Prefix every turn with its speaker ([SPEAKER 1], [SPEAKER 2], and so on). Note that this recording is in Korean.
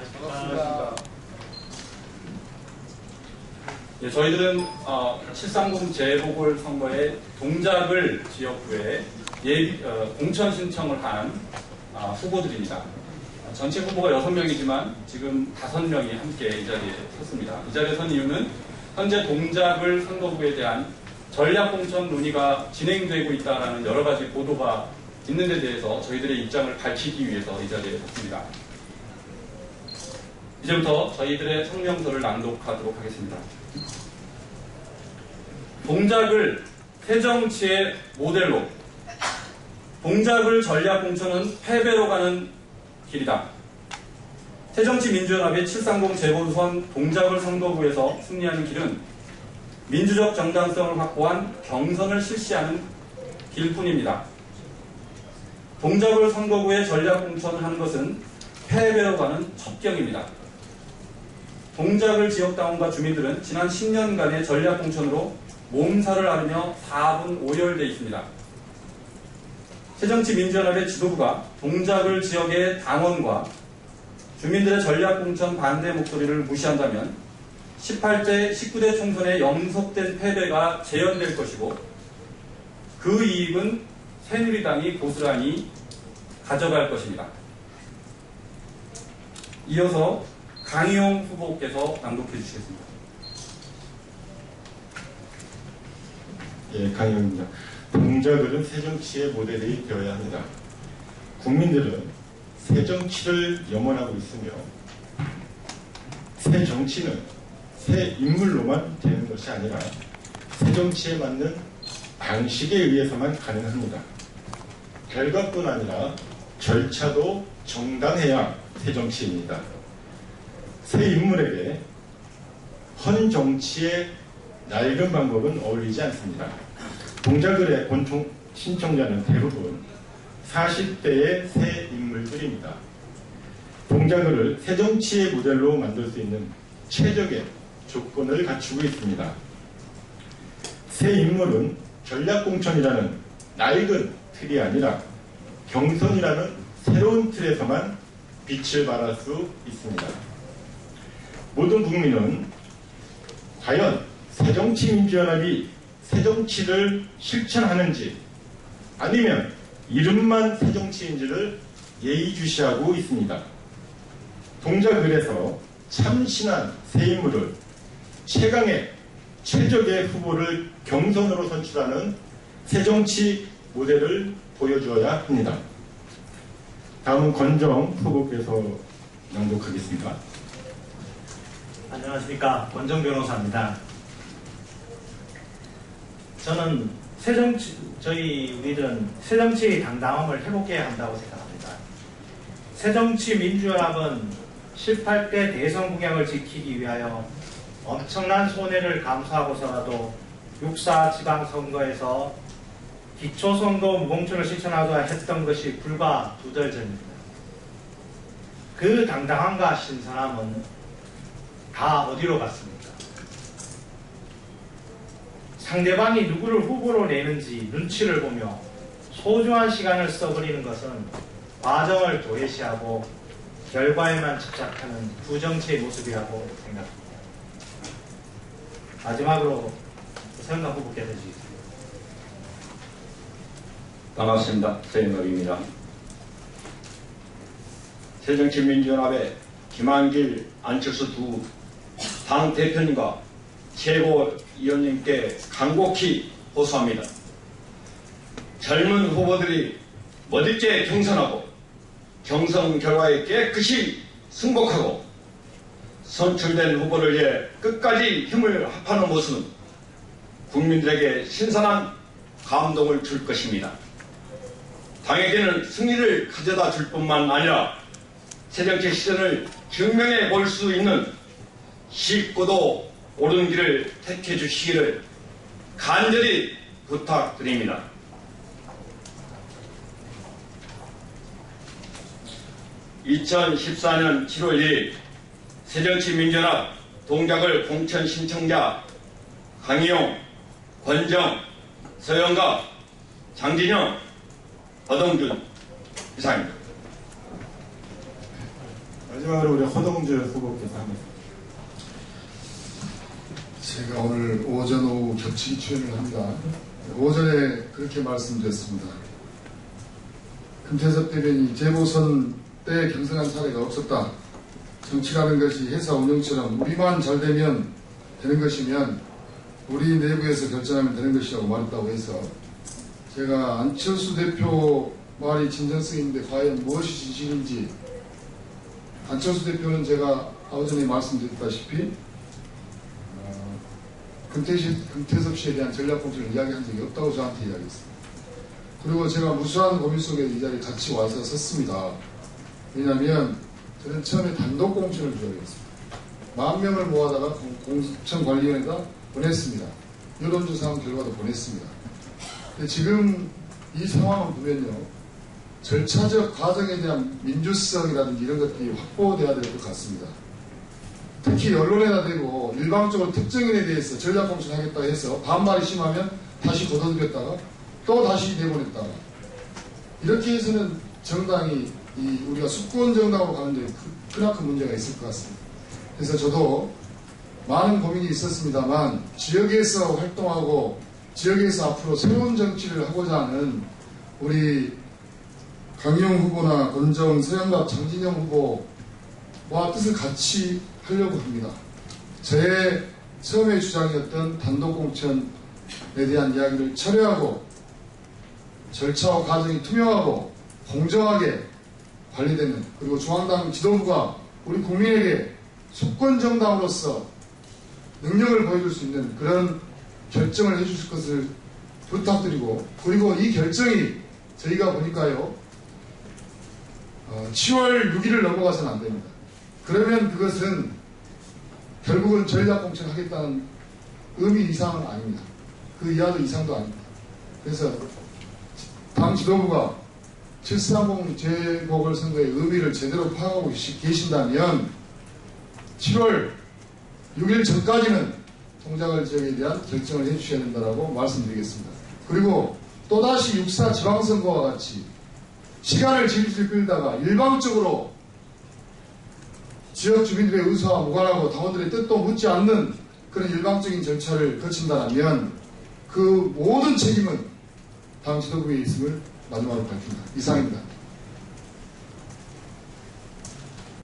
[SPEAKER 1] 반갑습니다.
[SPEAKER 2] 예, 저희들은 730 재보궐선거의 동작을 지역구에 공천 신청을 한 후보들입니다. 전체 후보가 6명이지만 지금 5명이 함께 이 자리에 섰습니다. 이 자리에 선 이유는 현재 동작을 선거구에 대한 전략공천 논의가 진행되고 있다는 여러 가지 보도가 있는 데 대해서 저희들의 입장을 밝히기 위해서 이 자리에 섰습니다. 이제부터 저희들의 성명서를 낭독하도록 하겠습니다. 동작을 새정치의 모델로, 동작을 전략공천은 패배로 가는 길이다. 새정치민주연합의 730 재보선 동작을 선거구에서 승리하는 길은 민주적 정당성을 확보한 경선을 실시하는 길뿐입니다. 동작을 선거구에 전략공천을 하는 것은 패배로 가는 첩경입니다. 동작을 지역당원과 주민들은 지난 10년간의 전략공천으로 몸살을 앓으며 4분 오열돼 있습니다. 새정치민주연합의 지도부가 동작을 지역의 당원과 주민들의 전략공천 반대 목소리를 무시한다면 18대, 19대 총선의 영속된 패배가 재현될 것이고 그 이익은 새누리당이 고스란히 가져갈 것입니다. 이어서 강희용 후보께서 낭독해 주시겠습니다.
[SPEAKER 3] 예, 강희용입니다. 동작은 새정치의 모델이 되어야 합니다. 국민들은 새정치를 염원하고 있으며 새정치는 새 인물로만 되는 것이 아니라 새정치에 맞는 방식에 의해서만 가능합니다. 결과뿐 아니라 절차도 정당해야 새정치입니다. 새 인물에게 헌 정치의 낡은 방법은 어울리지 않습니다. 동작을의 본총 신청자는 대부분 40대의 새 인물들입니다. 동작을을 새정치의 모델로 만들 수 있는 최적의 조건을 갖추고 있습니다. 새 인물은 전략공천이라는 낡은 틀이 아니라 경선이라는 새로운 틀에서만 빛을 발할 수 있습니다. 모든 국민은 과연 새정치민주연합이 새정치를 실천하는지 아니면 이름만 새정치인지를 예의주시하고 있습니다. 동작을에서 참신한 새 인물을 최강의 최적의 후보를 경선으로 선출하는 새정치 모델을 보여주어야 합니다. 다음은 권정 후보께서 낭독하겠습니다.
[SPEAKER 1] 안녕하십니까. 권정 변호사입니다. 저는 우리들은 새정치 당당함을 회복해야 한다고 생각합니다. 새정치민주연합은 18대 대선 공약을 지키기 위하여 엄청난 손해를 감수하고서라도 6.4 지방선거에서 기초선거 무공천을 실천하고자 했던 것이 불과 2달 전입니다. 그 당당함과 신선함은 다 어디로 갔습니까? 상대방이 누구를 후보로 내는지 눈치를 보며 소중한 시간을 써버리는 것은 과정을 도외시하고 결과에만 집착하는 부정치의 모습이라고 생각합니다. 마지막으로 서영남 후보께서 해주시겠습니다.
[SPEAKER 4] 반갑습니다. 서영남입니다. 새정치민주연합의 김한길, 안철수 두 당 대표님과 최고위원님께 간곡히 호소합니다. 젊은 후보들이 멋있게 경선하고 경선 결과에 깨끗이 승복하고 선출된 후보를 위해 끝까지 힘을 합하는 모습은 국민들에게 신선한 감동을 줄 것입니다. 당에게는 승리를 가져다 줄 뿐만 아니라 새정치 시선을 증명해 볼 수 있는 쉽고도 옳은 길을 택해 주시기를 간절히 부탁드립니다. (2014년 7월 2일) 새정치민주연합 동작을 공천 신청자 강희용, 권정, 서영갑, 장진영, 허동준 이상입니다.
[SPEAKER 3] 마지막으로 우리 허동주 후보께서 합니다.
[SPEAKER 5] 제가 오늘 오전 오후 겹치기 출연을 합니다. 오전에 그렇게 말씀드렸습니다. 금태섭 대변인이 재보선 때 경선한 사례가 없었다. 정치라는 것이 회사 운영처럼 우리만 잘 되면 되는 것이면 우리 내부에서 결정하면 되는 것이라고 말했다고 해서 제가 안철수 대표 말이 진정성이 있는데 과연 무엇이 진실인지, 안철수 대표는 제가 오전에 말씀드렸다시피 금태섭 씨에 대한 전략공천을 이야기한 적이 없다고 저한테 이야기했습니다. 그리고 제가 무수한 고민 속에 이 자리에 같이 와서 섰습니다. 왜냐하면 저는 처음에 단독 공천을 주장했습니다. 10,000명을 모아다가 공천관리위원회에다 보냈습니다. 여론조사 결과도 보냈습니다. 근데 지금 이 상황을 보면요, 절차적 과정에 대한 민주성이라든지 이런 것들이 확보돼야 될 것 같습니다. 특히 언론에다 대고 일방적으로 특정인에 대해서 전략공천하겠다 해서 반발이 심하면 다시 걷어들였다가 또 다시 내보냈다가 이렇게 해서는 정당이 우리가 수권 정당으로 가는데 크나큰 문제가 있을 것 같습니다. 그래서 저도 많은 고민이 있었습니다만 지역에서 활동하고 지역에서 앞으로 새로운 정치를 하고자 하는 우리 강희용 후보나 권정, 서영갑, 장진영 후보와 뜻을 같이 하려고 합니다. 제 처음의 주장이었던 단독공천에 대한 이야기를 철회하고 절차와 과정이 투명하고 공정하게 관리되는, 그리고 중앙당 지도부가 우리 국민에게 수권정당으로서 능력을 보여줄 수 있는 그런 결정을 해주실 것을 부탁드리고, 그리고 이 결정이 저희가 보니까요 10월 6일을 넘어가서는 안 됩니다. 그러면 그것은 결국은 전략공천을 하겠다는 의미 이상은 아닙니다. 그 이하도 이상도 아닙니다. 그래서 당 지도부가 730 재보궐선거의 의미를 제대로 파악하고 계신다면 7월 6일 전까지는 동작을 지역에 대한 결정을 해주셔야 된다고 말씀드리겠습니다. 그리고 또다시 6.4 지방선거와 같이 시간을 질질 끌다가 일방적으로 지역 주민들의 의사와 무관하고 당원들의 뜻도 묻지 않는 그런 일방적인 절차를 거친다면 그 모든 책임은 당 지도부에 있음을 마지막으로 밝힙니다. 이상입니다.